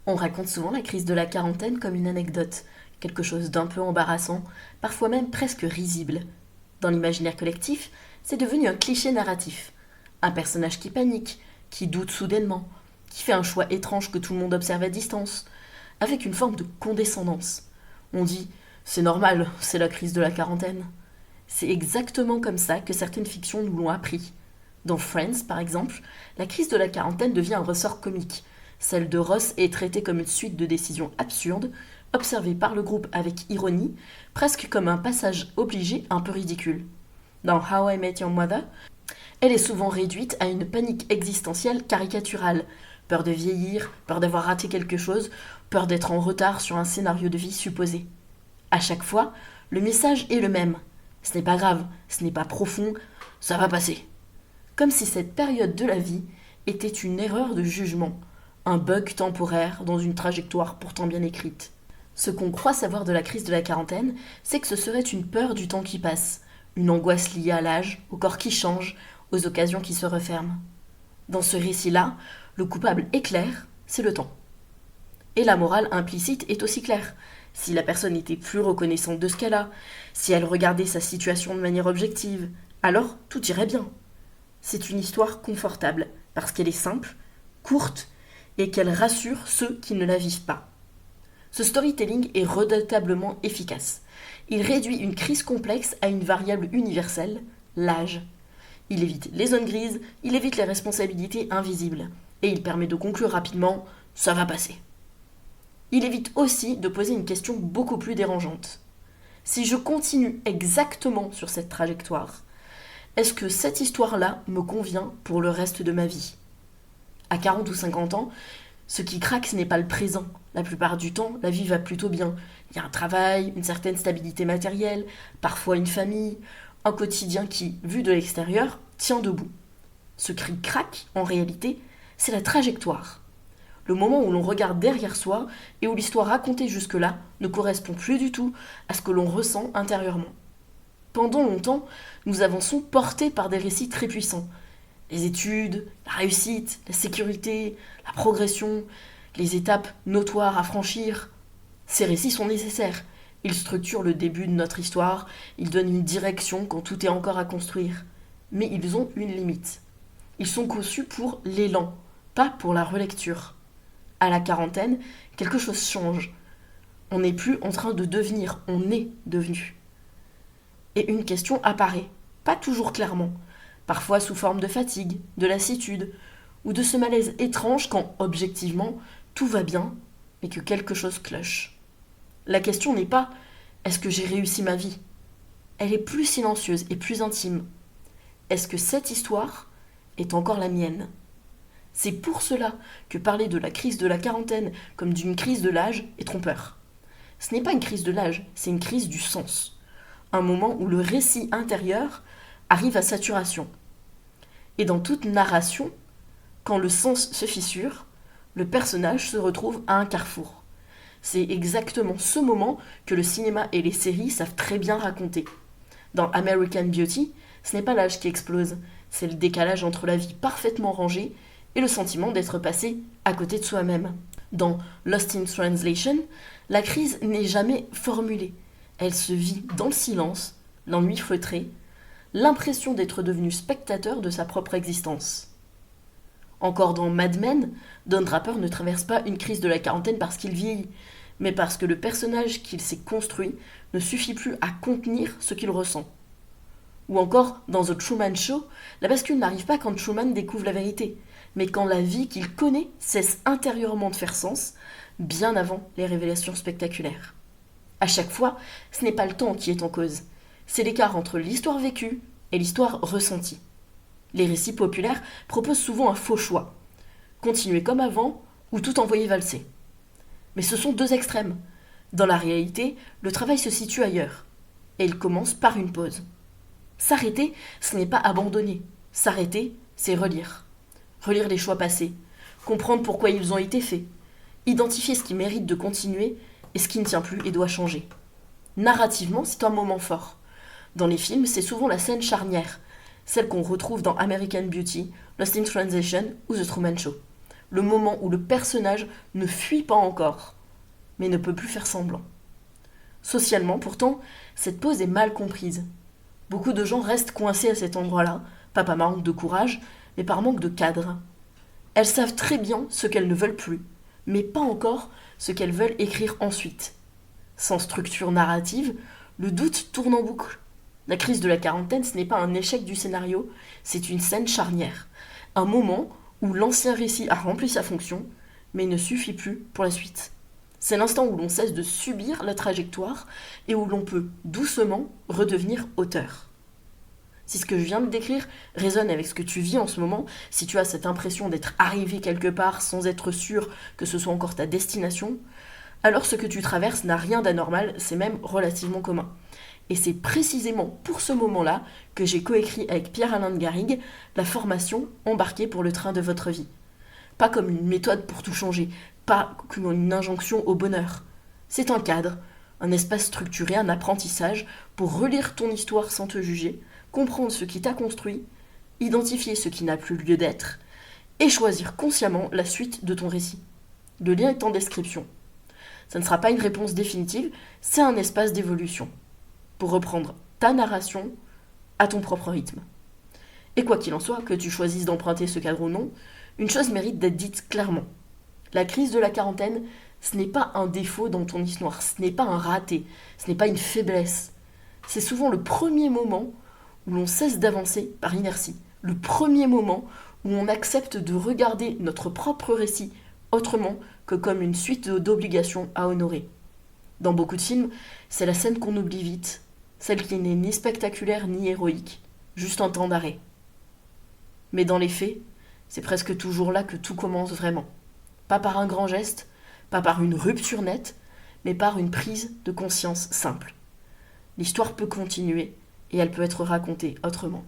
On raconte souvent la crise de la quarantaine comme une anecdote, quelque chose d'un peu embarrassant, parfois même presque risible. Dans l'imaginaire collectif, c'est devenu un cliché narratif. Un personnage qui panique, qui doute soudainement, qui fait un choix étrange que tout le monde observe à distance, avec une forme de condescendance. On dit c'est normal, c'est la crise de la quarantaine. C'est exactement comme ça que certaines fictions nous l'ont appris. Dans Friends, par exemple, la crise de la quarantaine devient un ressort comique. Celle de Ross est traitée comme une suite de décisions absurdes, observées par le groupe avec ironie, presque comme un passage obligé un peu ridicule. Dans How I Met Your Mother, elle est souvent réduite à une panique existentielle caricaturale. Peur de vieillir, peur d'avoir raté quelque chose, peur d'être en retard sur un scénario de vie supposé. À chaque fois, le message est le même. Ce n'est pas grave, ce n'est pas profond, ça va passer. Comme si cette période de la vie était une erreur de jugement, un bug temporaire dans une trajectoire pourtant bien écrite. Ce qu'on croit savoir de la crise de la quarantaine, c'est que ce serait une peur du temps qui passe, une angoisse liée à l'âge, au corps qui change, aux occasions qui se referment. Dans ce récit-là, le coupable est clair, c'est le temps. Et la morale implicite est aussi claire. Si la personne était plus reconnaissante de ce qu'elle a, si elle regardait sa situation de manière objective, alors tout irait bien. C'est une histoire confortable, parce qu'elle est simple, courte, et qu'elle rassure ceux qui ne la vivent pas. Ce storytelling est redoutablement efficace. Il réduit une crise complexe à une variable universelle, l'âge. Il évite les zones grises, il évite les responsabilités invisibles, et il permet de conclure rapidement « ça va passer ». Il évite aussi de poser une question beaucoup plus dérangeante. Si je continue exactement sur cette trajectoire, est-ce que cette histoire-là me convient pour le reste de ma vie ? À 40 ou 50 ans, ce qui craque, ce n'est pas le présent. La plupart du temps, la vie va plutôt bien. Il y a un travail, une certaine stabilité matérielle, parfois une famille, un quotidien qui, vu de l'extérieur, tient debout. Ce qui craque, en réalité, c'est la trajectoire. Le moment où l'on regarde derrière soi et où l'histoire racontée jusque-là ne correspond plus du tout à ce que l'on ressent intérieurement. Pendant longtemps, nous avançons portés par des récits très puissants. Les études, la réussite, la sécurité, la progression, les étapes notoires à franchir. Ces récits sont nécessaires. Ils structurent le début de notre histoire, ils donnent une direction quand tout est encore à construire. Mais ils ont une limite. Ils sont conçus pour l'élan, pas pour la relecture. À la quarantaine, quelque chose change. On n'est plus en train de devenir, on est devenu. Et une question apparaît, pas toujours clairement, parfois sous forme de fatigue, de lassitude, ou de ce malaise étrange quand, objectivement, tout va bien, mais que quelque chose cloche. La question n'est pas « est-ce que j'ai réussi ma vie ?» Elle est plus silencieuse et plus intime. Est-ce que cette histoire est encore la mienne ? C'est pour cela que parler de la crise de la quarantaine comme d'une crise de l'âge est trompeur. Ce n'est pas une crise de l'âge, c'est une crise du sens. Un moment où le récit intérieur arrive à saturation. Et dans toute narration, quand le sens se fissure, le personnage se retrouve à un carrefour. C'est exactement ce moment que le cinéma et les séries savent très bien raconter. Dans American Beauty, ce n'est pas l'âge qui explose, c'est le décalage entre la vie parfaitement rangée et le sentiment d'être passé à côté de soi-même. Dans Lost in Translation, la crise n'est jamais formulée. Elle se vit dans le silence, l'ennui feutré, l'impression d'être devenu spectateur de sa propre existence. Encore dans Mad Men, Don Draper ne traverse pas une crise de la quarantaine parce qu'il vieillit, mais parce que le personnage qu'il s'est construit ne suffit plus à contenir ce qu'il ressent. Ou encore, dans The Truman Show, la bascule n'arrive pas quand Truman découvre la vérité, mais quand la vie qu'il connaît cesse intérieurement de faire sens, bien avant les révélations spectaculaires. À chaque fois, ce n'est pas le temps qui est en cause, c'est l'écart entre l'histoire vécue et l'histoire ressentie. Les récits populaires proposent souvent un faux choix. Continuer comme avant ou tout envoyer valser. Mais ce sont deux extrêmes. Dans la réalité, le travail se situe ailleurs. Et il commence par une pause. S'arrêter, ce n'est pas abandonner. S'arrêter, c'est relire. Relire les choix passés. Comprendre pourquoi ils ont été faits. Identifier ce qui mérite de continuer et ce qui ne tient plus et doit changer. Narrativement, c'est un moment fort. Dans les films, c'est souvent la scène charnière, celle qu'on retrouve dans American Beauty, Lost in Translation ou The Truman Show. le moment où le personnage ne fuit pas encore, mais ne peut plus faire semblant. Socialement, pourtant, cette pause est mal comprise. Beaucoup de gens restent coincés à cet endroit-là, pas par manque de courage, mais par manque de cadre. Elles savent très bien ce qu'elles ne veulent plus, mais pas encore ce qu'elles veulent écrire ensuite. Sans structure narrative, le doute tourne en boucle. La crise de la quarantaine, ce n'est pas un échec du scénario, c'est une scène charnière. Un moment où l'ancien récit a rempli sa fonction, mais ne suffit plus pour la suite. C'est l'instant où l'on cesse de subir la trajectoire et où l'on peut doucement redevenir auteur. Si ce que je viens de décrire résonne avec ce que tu vis en ce moment, si tu as cette impression d'être arrivé quelque part sans être sûr que ce soit encore ta destination, alors ce que tu traverses n'a rien d'anormal, c'est même relativement commun. Et c'est précisément pour ce moment-là que j'ai coécrit avec Pierre-Alain de Garrigues la formation Embarquer pour le train de votre vie. Pas comme une méthode pour tout changer, pas comme une injonction au bonheur. C'est un cadre, un espace structuré, un apprentissage pour relire ton histoire sans te juger, comprendre ce qui t'a construit, identifier ce qui n'a plus lieu d'être et choisir consciemment la suite de ton récit. Le lien est en description. Ça ne sera pas une réponse définitive, c'est un espace d'évolution pour reprendre ta narration à ton propre rythme. Et quoi qu'il en soit, que tu choisisses d'emprunter ce cadre ou non, une chose mérite d'être dite clairement. La crise de la quarantaine, ce n'est pas un défaut dans ton histoire, ce n'est pas un raté, ce n'est pas une faiblesse. C'est souvent le premier moment où l'on cesse d'avancer par inertie, le premier moment où on accepte de regarder notre propre récit autrement que comme une suite d'obligations à honorer. Dans beaucoup de films, c'est la scène qu'on oublie vite, celle qui n'est ni spectaculaire ni héroïque, juste un temps d'arrêt. Mais dans les faits, c'est presque toujours là que tout commence vraiment. Pas par un grand geste, pas par une rupture nette, mais par une prise de conscience simple. L'histoire peut continuer et elle peut être racontée autrement.